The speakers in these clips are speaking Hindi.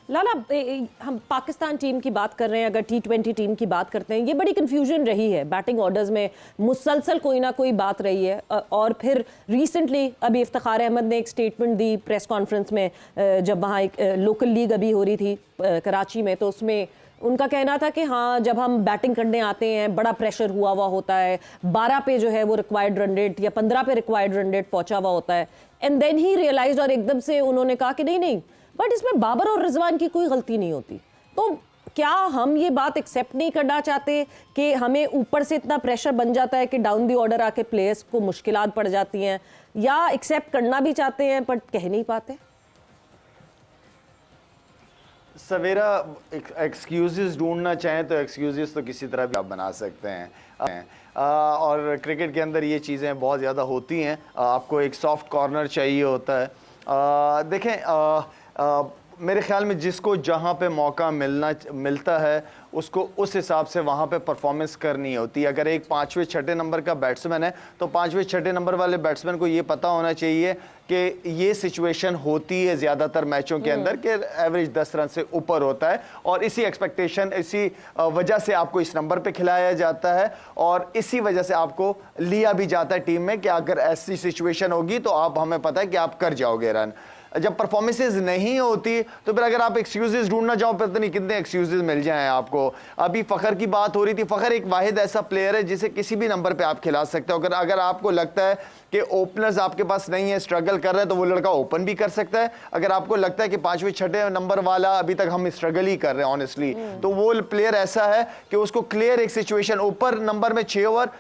लाला, हम पाकिस्तान टीम की बात कर रहे हैं, अगर T20 टीम की बात करते हैं, ये बड़ी कंफ्यूजन रही है बैटिंग ऑर्डर्स में, मुसलसल कोई ना कोई बात रही है। और फिर रिसेंटली अभी इफ्तिखार अहमद ने एक स्टेटमेंट दी प्रेस कॉन्फ्रेंस में, जब वहाँ एक लोकल लीग अभी हो रही थी कराची में, तो उसमें उनका कहना था कि हाँ, जब हम बैटिंग करने आते हैं बड़ा प्रेशर हुआ हुआ होता है, 12 पे जो है वो रिक्वायर्ड रन रेट या 15 पे रिक्वायर्ड रन रेट पहुंचा हुआ होता है। एंड देन ही रियलाइज, और एकदम से उन्होंने कहा कि नहीं नहीं, बट इसमें बाबर और रिजवान की कोई गलती नहीं होती। तो क्या हम ये बात एक्सेप्ट नहीं करना चाहते कि हमें ऊपर से इतना प्रेशर बन जाता है कि डाउन दी ऑर्डर आके प्लेयर्स को मुश्किलात पड़ जाती हैं, या एक्सेप्ट करना भी चाहते हैं बट कह नहीं पाते? सवेरा एक्सक्यूजेस ढूंढना चाहें तो एक्सक्यूजेस तो किसी तरह भी आप बना सकते हैं। और क्रिकेट के अंदर ये चीज़ें बहुत ज़्यादा होती हैं। आपको एक सॉफ्ट कॉर्नर चाहिए होता है। देखें, मेरे ख्याल में जिसको जहाँ पे मौका मिलता है उसको उस हिसाब से वहाँ पे परफॉर्मेंस करनी होती है। अगर एक 5वें 6ठे नंबर का बैट्समैन है तो 5वें 6ठे नंबर वाले बैट्समैन को ये पता होना चाहिए कि ये सिचुएशन होती है ज़्यादातर मैचों के अंदर कि एवरेज 10 रन से ऊपर होता है, और इसी एक्सपेक्टेशन, इसी वजह से आपको इस नंबर पे खिलाया जाता है, और इसी वजह से आपको लिया भी जाता है टीम में कि अगर ऐसी सिचुएशन होगी तो आप, हमें पता है कि आप कर जाओगे रन। जब परफॉर्मेंसेज नहीं होती तो फिर अगर आप एक्सक्यूजेस ढूंढना चाहो, पता नहीं कितने एक्सक्यूजेस मिल जाएं आपको। अभी फ़खर की बात हो रही थी। फ़खर एक वाहिद ऐसा प्लेयर है जिसे किसी भी नंबर पे आप खिला सकते हो। अगर आपको लगता है कि ओपनर्स आपके पास नहीं है, स्ट्रगल कर रहे हैं, तो वो लड़का ओपन भी कर सकता है। अगर आपको लगता है कि 5वें 6ठे नंबर वाला अभी तक हम स्ट्रगल ही कर रहे हैं ऑनेस्टली, तो वो प्लेयर ऐसा है कि उसको क्लियर एक सिचुएशन ऊपर नंबर में 6 ओवर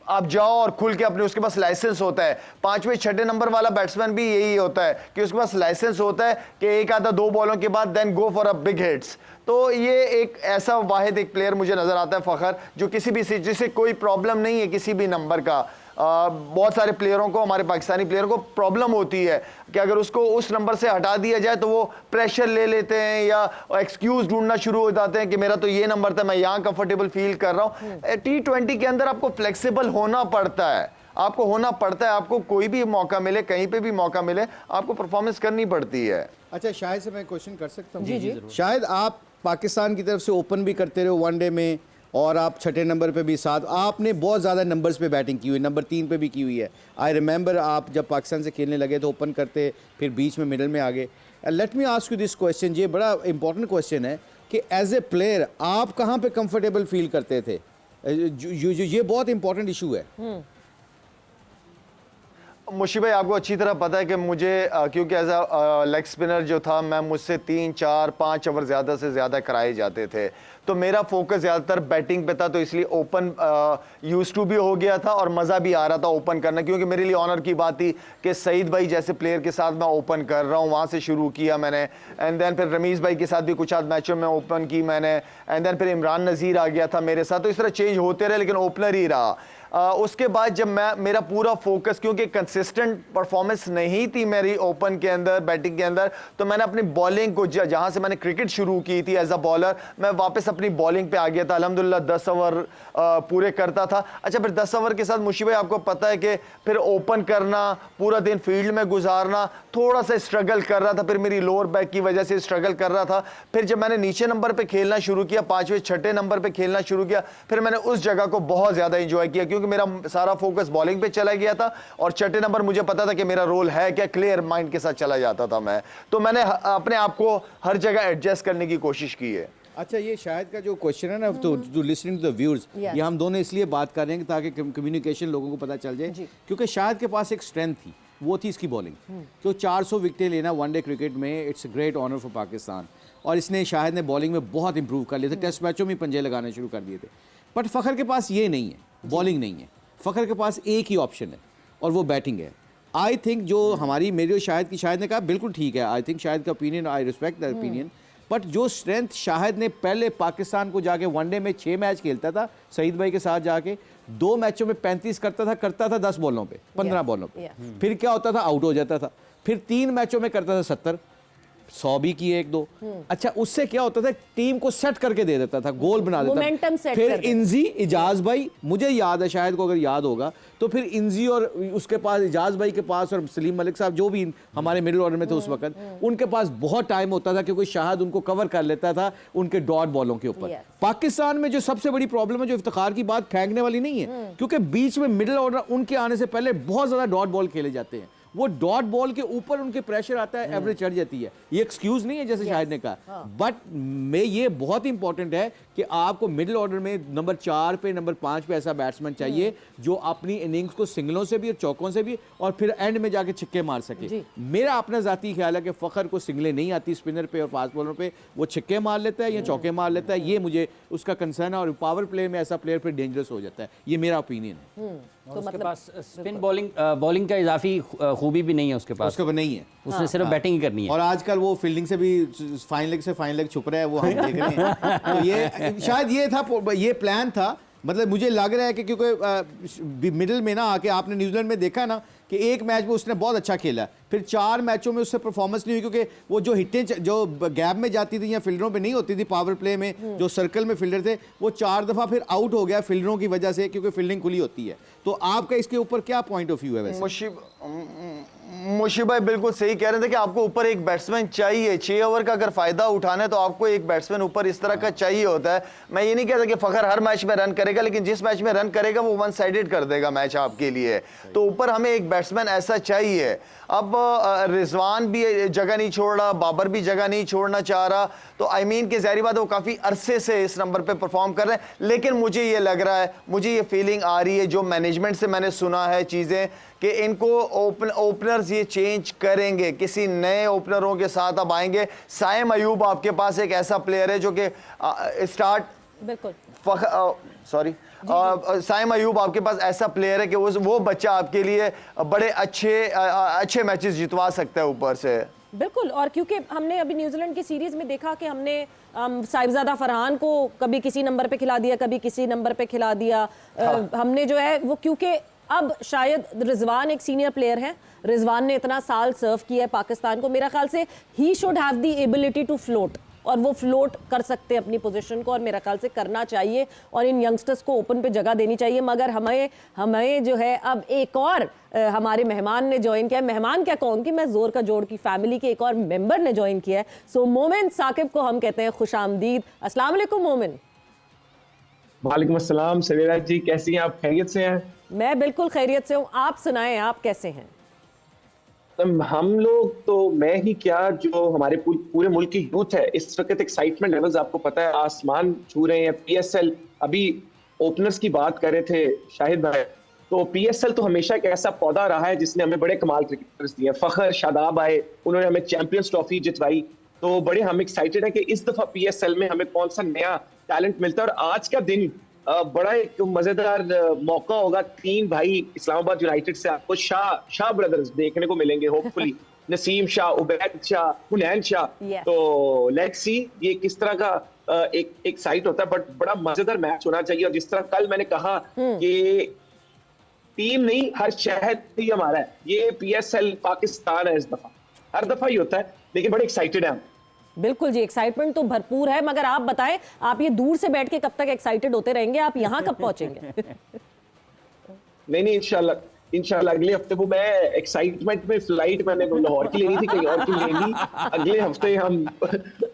आप जाओ और खुल के अपने, उसके पास लाइसेंस होता है। 5वें 6ठे नंबर वाला बैट्समैन भी यही होता है कि उसके पास लाइसेंस होता है कि एक आधा 2 बॉलों के बाद then go for a big hits. तो ये एक ऐसा वाहिद एक प्लेयर मुझे नजर आता है फ़खर, जो किसी भी, जिसे कोई प्रॉब्लम नहीं है किसी भी नंबर का। बहुत सारे प्लेयरों को, हमारे पाकिस्तानी प्लेयरों को प्रॉब्लम होती है कि अगर उसको उस नंबर से हटा दिया जाए तो वो प्रेशर ले लेते हैं या एक्सक्यूज ढूंढना शुरू हो जाते हैं कि मेरा तो ये नंबर था, मैं यहाँ कंफर्टेबल फील कर रहा हूँ। T20 के अंदर आपको फ्लेक्सिबल होना पड़ता है, आपको होना पड़ता है। आपको कोई भी मौका मिले, कहीं पे भी मौका मिले, आपको परफॉर्मेंस करनी पड़ती है। अच्छा, शाहिद से मैं क्वेश्चन कर सकता हूँ? जी जी। शायद आप पाकिस्तान की तरफ से ओपन भी करते रहे वनडे में, और आप 6ठे नंबर पे भी साथ, आपने बहुत ज़्यादा नंबर्स पे बैटिंग की हुई, नंबर 3 पे भी की हुई है। आई रिमेंबर आप जब पाकिस्तान से खेलने लगे तो ओपन करते, फिर बीच में मिडल में आ गए। Let me ask you this question, ये बड़ा इंपॉर्टेंट क्वेश्चन है कि एज ए प्लेयर आप कहाँ पे कंफर्टेबल फील करते थे? ये बहुत इंपॉर्टेंट इशू है। मुशी भाई, आपको अच्छी तरह पता है कि मुझे क्योंकि एज अ लेग स्पिनर जो था, मैं, मुझसे 3 4 5 ओवर ज़्यादा से ज़्यादा कराए जाते थे, तो मेरा फोकस ज़्यादातर बैटिंग पे था, तो इसलिए ओपन यूज टू भी हो गया था और मज़ा भी आ रहा था ओपन करना, क्योंकि मेरे लिए ऑनर की बात थी कि सईद भाई जैसे प्लेयर के साथ मैं ओपन कर रहा हूँ। वहाँ से शुरू किया मैंने, एंड देन फिर रमीज़ भाई के साथ भी कुछ आध मैचों में ओपन की मैंने, एंड देन फिर इमरान नज़ीर आ गया था मेरे साथ, तो इस तरह चेंज होते रहे, लेकिन ओपनर ही रहा। उसके बाद जब मेरा पूरा फोकस, क्योंकि कंसिस्टेंट परफॉर्मेंस नहीं थी मेरी ओपन के अंदर, बैटिंग के अंदर, तो मैंने अपनी बॉलिंग को, जहां से मैंने क्रिकेट शुरू की थी एज अ बॉलर, मैं वापस अपनी बॉलिंग पे आ गया था। अल्हम्दुलिल्लाह 10 ओवर पूरे करता था। अच्छा, फिर 10 ओवर के साथ मुशी भाई आपको पता है कि फिर ओपन करना, पूरा दिन फील्ड में गुजारना, थोड़ा सा स्ट्रगल कर रहा था, फिर मेरी लोअर बैक की वजह से स्ट्रगल कर रहा था। फिर जब मैंने नीचे नंबर पर खेलना शुरू किया, 5वें 6ठे नंबर पर खेलना शुरू किया, फिर मैंने उस जगह को बहुत ज़्यादा इंजॉय किया, क्योंकि मेरा सारा फोकस बॉलिंग पे चला गया था, और 6ठे नंबर मुझे पता था कि मेरा रोल है क्या, क्लियर माइंड के साथ चला जाता था मैं। तो मैंने अपने आप को हर जगह एडजस्ट करने की कोशिश की है। अच्छा, ये शायद का जो क्वेश्चन है ना, तो लिसनिंग टू द व्यूअर्स, ये हम दोनों इसलिए बात कर रहे हैं ताकि कम्युनिकेशन लोगों को पता चल जाए, क्योंकि शायद के पास एक स्ट्रेंथ थी, वो थी इसकी बॉलिंग। तो 400 विकेटें लेना वनडे क्रिकेट में, it's a great honour for Pakistan, और इसने, शाहिद ने बॉलिंग में बहुत इंप्रूव कर लिया था। टेस्ट मैचों में पंजे लगाने शुरू कर दिए थे। बट फ़खर के पास ये नहीं है, बॉलिंग नहीं है, फ़खर के पास एक ही ऑप्शन है और वो बैटिंग है। आई थिंक जो हमारी, मेरी और शाहिद की, शाहिद ने कहा बिल्कुल ठीक है, आई थिंक शाहिद का opinion, I respect the opinion, but जो स्ट्रेंथ शाहिद ने पहले पाकिस्तान को जाके वनडे में 6 मैच खेलता था सईद भाई के साथ, जाके 2 मैचों में 35 करता था 10 बॉलों पे, 15 बॉलों पे, फिर क्या होता था, आउट हो जाता था। फिर 3 मैचों में करता था 70, 100 भी किए 1-2। अच्छा, उससे क्या होता था, टीम को सेट करके दे देता था, गोल बना देता मोमेंटम सेट फिर कर देता। इंजी, इजाज भाई, मुझे याद है, शायद को अगर याद होगा तो फिर इंजी और उसके पास, इजाज भाई के पास और सलीम मलिक साहब जो भी हमारे मिडिल ऑर्डर में थे उस वक्त, उनके पास बहुत टाइम होता था क्योंकि शाहिद उनको कवर कर लेता था उनके डॉट बॉलों के ऊपर। पाकिस्तान में जो सबसे बड़ी प्रॉब्लम है, जो इफ्तिखार की बात फेंकने वाली नहीं है, क्योंकि बीच में मिडिल ऑर्डर उनके आने से पहले बहुत ज्यादा डॉट बॉल खेले जाते हैं, वो डॉट बॉल के ऊपर उनके प्रेशर आता है, एवरेज चढ़ जाती है। ये एक्सक्यूज नहीं है जैसे शाहिद ने कहा, बट में ये बहुत इंपॉर्टेंट है कि आपको मिडिल ऑर्डर में नंबर 4 पे, नंबर 5 पे ऐसा बैट्समैन चाहिए जो अपनी इनिंग्स को सिंगलों से भी और चौकों से भी और फिर एंड में जाके छिक्के मार सके। मेरा अपना जाती ख्याल है कि फखर को सिंगलें नहीं आती स्पिनर पे और फास्ट बॉलर पे, वो छिक्के मार लेता है या चौके मार लेता है, ये मुझे उसका कंसर्न है, और पावर प्ले में ऐसा प्लेयर फिर डेंजरस हो जाता है, ये मेरा ओपिनियन है। तो उसके पास स्पिन बॉलिंग का इजाफी खूबी भी नहीं है उसके पास, उसका नहीं है, उसने सिर्फ बैटिंग ही करनी है। और आजकल वो फील्डिंग से भी फाइन लेग से फाइन लेग छुप रहा है, वो हम देख रहे हैं। तो ये शायद ये था, ये प्लान था, मतलब मुझे लग रहा है कि क्योंकि मिडिल में ना आके आपने न्यूजीलैंड में देखा ना कि एक मैच में उसने बहुत अच्छा खेला, फिर 4 मैचों में उससे परफॉर्मेंस नहीं हुई, क्योंकि वो जो हिटें जो गैप में जाती थी या फील्डरों पे नहीं होती थी, पावर प्ले में जो सर्कल में फील्डर थे वो 4 दफा फिर आउट हो गया फील्डरों की वजह से, क्योंकि फील्डिंग खुली होती है। तो आपका इसके ऊपर क्या पॉइंट ऑफ व्यू है? वैसे मुशीब भाई बिल्कुल सही कह रहे थे कि आपको ऊपर एक बैट्समैन चाहिए, 6 ओवर का अगर फायदा उठाना है तो आपको एक बैट्समैन ऊपर इस तरह का चाहिए होता है। मैं ये नहीं कहता कि फखर हर मैच में रन करेगा, लेकिन जिस मैच में रन करेगा वो वन साइडेड कर देगा मैच आपके लिए, तो ऊपर हमें एक बैट्समैन ऐसा चाहिए। अब रिजवान भी जगह नहीं छोड़ रहा, बाबर भी जगह नहीं छोड़ना चाह रहा, तो आई मीन कि ज़ाहिर बात है वो काफ़ी अरसे से इस नंबर पे परफॉर्म कर रहे हैं, लेकिन मुझे ये लग रहा है, मुझे ये फीलिंग आ रही है, जो मैनेजमेंट से मैंने सुना है चीज़ें, कि इनको ओपनर्स ये चेंज करेंगे, किसी नए ओपनरों के साथ अब आएंगे। साइम अयूब आपके पास एक ऐसा प्लेयर है जो कि स्टार्ट बिल्कुल साइम अयूब आपके पास ऐसा प्लेयर है कि वो बच्चा आपके लिए बड़े अच्छे मैचेस जितवा सकता है ऊपर से। बिल्कुल, और क्योंकि हमने अभी न्यूजीलैंड की सीरीज में देखा कि हमने साहिबजादा फरहान को कभी किसी नंबर पे खिला दिया, कभी किसी नंबर पे खिला दिया। हमने जो है वो, क्योंकि अब शायद रिजवान एक सीनियर प्लेयर है, रिजवान ने इतना साल सर्व किया है पाकिस्तान को, मेरा ख्याल से ही should have the ability to float, और वो फ्लोट कर सकते हैं अपनी पोजीशन को, और मेरा ख्याल से करना चाहिए, और इन यंगस्टर्स को ओपन पे जगह देनी चाहिए। मगर हमें जो है अब एक और हमारे मेहमान ने ज्वाइन किया है, मेहमान क्या कहूँ कि मैं जोर का जोड़ की फैमिली के एक और मेंबर ने ज्वाइन किया है। सो मोमिन साकिब को हम कहते हैं खुशामदीद। अस्सलाम वालेकुम मोमिन। वालेकुम अस्सलाम सवेरा जी, कैसी हैं आप? खैरियत से हैं? मैं बिल्कुल खैरियत से हूँ, आप सुनाएं, आप कैसे हैं? हम लोग तो, मैं ही क्या, जो हमारे पूरे मुल्क की यूथ है इस वक्त एक्साइटमेंट लेवल्स आपको पता है आसमान छू रहे हैं। पीएसएल, अभी ओपनर्स की बात कर रहे थे शाहिद भाई, तो पीएसएल तो हमेशा एक ऐसा पौधा रहा है जिसने हमें बड़े कमाल क्रिकेटर्स दिए। फखर, शादाब आए, उन्होंने हमें चैंपियंस ट्रॉफी जितवाई, तो बड़े हम एक्साइटेड हैं कि इस दफा पीएसएल में हमें कौन सा नया टैलेंट मिलता है। और आज का दिन बड़ा एक मजेदार मौका होगा। 3 भाई इस्लामाबाद यूनाइटेड से आपको शाह ब्रदर्स देखने को मिलेंगे होपफुली। नसीम शाह, उबैद शाह, हुनैन शाह। तो लेट्स सी ये किस तरह का एक साइट होता है, बट बड़ा मजेदार मैच होना चाहिए। और जिस तरह कल मैंने कहा कि टीम नहीं, हर शहर ही हमारा है। ये पीएसएल पाकिस्तान है, इस दफा हर दफा ही होता है, लेकिन बड़े एक्साइटेड हैं हम। बिल्कुल जी, एक्साइटमेंट तो भरपूर है, मगर आप बताएं, आप ये दूर से बैठ के कब तक एक्साइटेड होते रहेंगे? आप यहाँ कब पहुंचेंगे? नहीं, इंशाल्लाह अगले हफ्ते वो, मैं एक्साइटमेंट में फ्लाइट मैंने लाहौर की लेनी थी, कहीं और की लेनी, अगले हफ्ते हम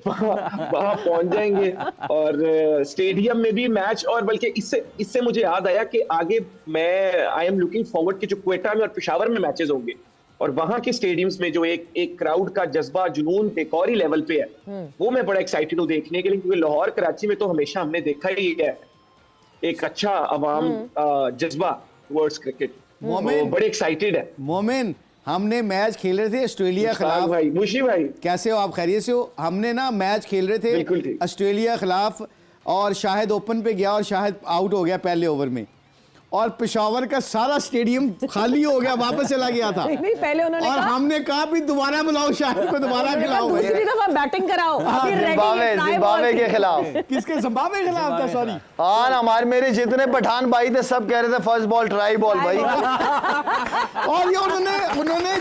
वहां पहुंच जाएंगे। और स्टेडियम में भी मैच, और बल्कि इससे मुझे याद आया कि आगे मैं आई एम लुकिंग फॉरवर्ड कि जो क्वेटा में और पेशावर में मैचेस होंगे, और वहां के स्टेडियम्स में जो एक क्राउड का जज्बा, जुनून एक और ही लेवल पे है, वो मैं बड़ा एक्साइटेड हूँ देखने के लिए। क्योंकि लाहौर, कराची में तो हमेशा हमने देखा ही है एक अच्छा अवाम जज्बा टुवर्ड्स क्रिकेट। मोमिन बड़े एक्साइटेड है। मोमिन, हमने मैच खेल रहे थे ऑस्ट्रेलिया खिलाफ। भाई मुशी भाई कैसे हो आप? खैरियत से हो? हमने ना मैच खेल रहे थे ऑस्ट्रेलिया खिलाफ, और शाहिद ओपन पे गया और शाहिद आउट हो गया पहले ओवर में, और पेशावर का सारा स्टेडियम खाली हो गया, वापस चला गया था। नहीं, पहले उन्होंने और हमने कहा भी दोबारा बुलाओ शाहिद को, दोबारा खिलाओ, दूसरी दफा बैटिंग कराओ। जिम्बाब्वे के खिलाफ। किसके? जिम्बाब्वे के खिलाफ था, सॉरी। हाँ, हमारे मेरे जितने पठान भाई थे सब कह रहे थे फर्स्ट बॉल ट्राई बॉल भाई। और ये उन्होंने